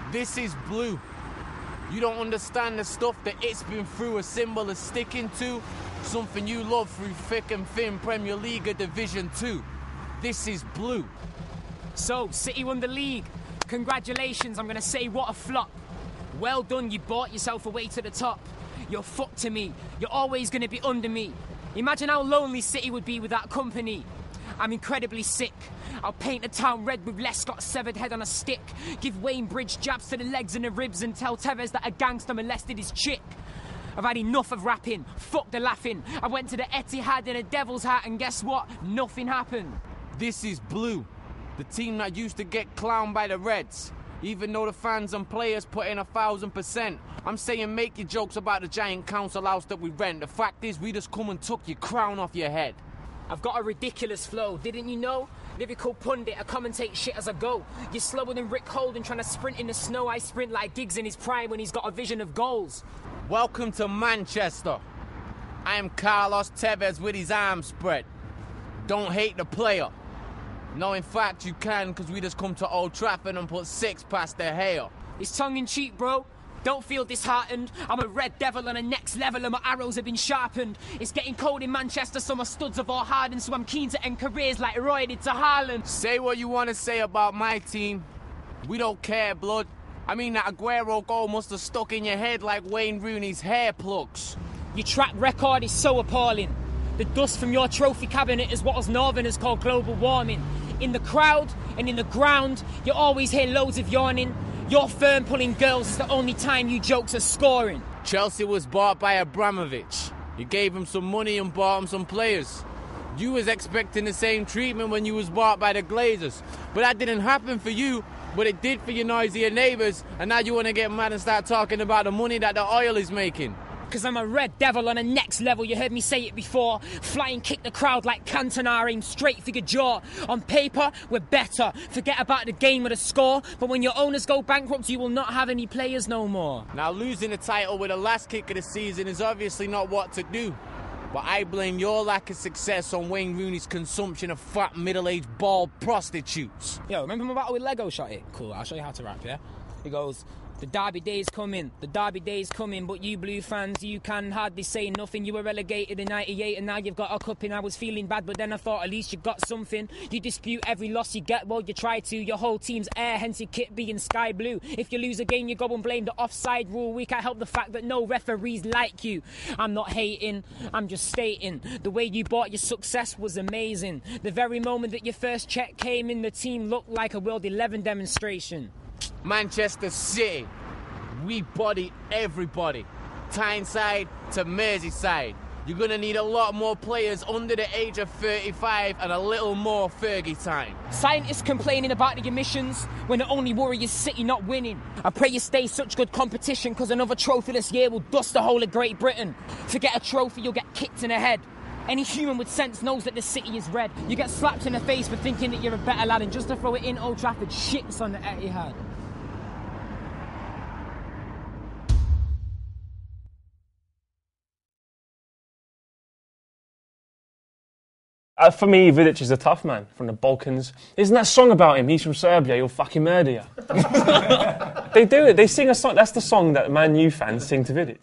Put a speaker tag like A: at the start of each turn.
A: This is blue. You don't understand the stuff that it's been through, a symbol of sticking to, something you love through thick and thin, Premier League or Division 2. This is blue.
B: So, City won the league. Congratulations, I'm going to say what a flop. Well done, you bought yourself a way to the top. You're fucked to me. You're always going to be under me. Imagine how lonely City would be without company. I'm incredibly sick. I'll paint the town red with Lescott's severed head on a stick. Give Wayne Bridge jabs to the legs and the ribs and tell Tevez that a gangster molested his chick. I've had enough of rapping. Fuck the laughing. I went to the Etihad in a devil's hat and guess what? Nothing happened.
A: This is blue. The team that used to get clowned by the Reds. Even though the fans and players put in 1,000%. I'm saying make your jokes about the giant council house that we rent. The fact is we just come and took your crown off your head.
B: I've got a ridiculous flow, didn't you know? Lyrical pundit, I commentate shit as I go. You're slower than Rick Holden trying to sprint in the snow. I sprint like Giggs in his prime when he's got a vision of goals.
A: Welcome to Manchester. I am Carlos Tevez with his arms spread. Don't hate the player. No, in fact, you can, because we just come to Old Trafford and put 6 past their hair.
B: It's tongue-in-cheek, bro. Don't feel disheartened. I'm a red devil on a next level and my arrows have been sharpened. It's getting cold in Manchester, so my studs have all hardened, so I'm keen to end careers like Roy did to Haaland.
A: Say what you want to say about my team. We don't care, blood. I mean, that Aguero goal must have stuck in your head like Wayne Rooney's hair plugs.
B: Your track record is so appalling. The dust from your trophy cabinet is what us Northerners call global warming. In the crowd and in the ground, you always hear loads of yawning. Your firm pulling girls is the only time you jokes are scoring.
A: Chelsea was bought by Abramovich. You gave him some money and bought him some players. You was expecting the same treatment when you was bought by the Glazers. But that didn't happen for you, but it did for your noisier neighbours. And now you want to get mad and start talking about the money that the oil is making.
B: Cause I'm a red devil on a next level, you heard me say it before. Flying kick the crowd like Cantona, aim straight for your jaw. On paper, we're better. Forget about the game or the score, but when your owners go bankrupt, you will not have any players no more.
A: Now losing the title with the last kick of the season is obviously not what to do. But I blame your lack of success on Wayne Rooney's consumption of fat, middle-aged, bald prostitutes.
B: Yo, remember my battle with Lego, Shotty? Cool, I'll show you how to rap, yeah? He goes... The derby day's coming, but you Blue fans, you can hardly say nothing. You were relegated in 98 and now you've got a cup in. I was feeling bad, but then I thought at least you got something. You dispute every loss you get, well you try to. Your whole team's air, hence your kit being sky blue. If you lose a game, you go and blame the offside rule. We can't help the fact that no referees like you. I'm not hating, I'm just stating. The way you bought your success was amazing. The very moment that your first check came in, the team looked like a World 11 demonstration.
A: Manchester City, we body everybody, Tyneside to Merseyside. You're going to need a lot more players under the age of 35 and a little more Fergie time.
B: Scientists complaining about the emissions when the only worry is City not winning. I pray you stay such good competition, because another trophy this year will dust the whole of Great Britain. Forget a trophy, you'll get kicked in the head. Any human with sense knows that the city is red. You get slapped in the face for thinking that you're a better lad, and just to throw it in, Old Trafford shits on the Etihad.
C: For me, Vidic is a tough man from the Balkans. Isn't that song about him? He's from Serbia, he'll fucking murder you. They do it, they sing a song. That's the song that Man U fans sing to Vidic.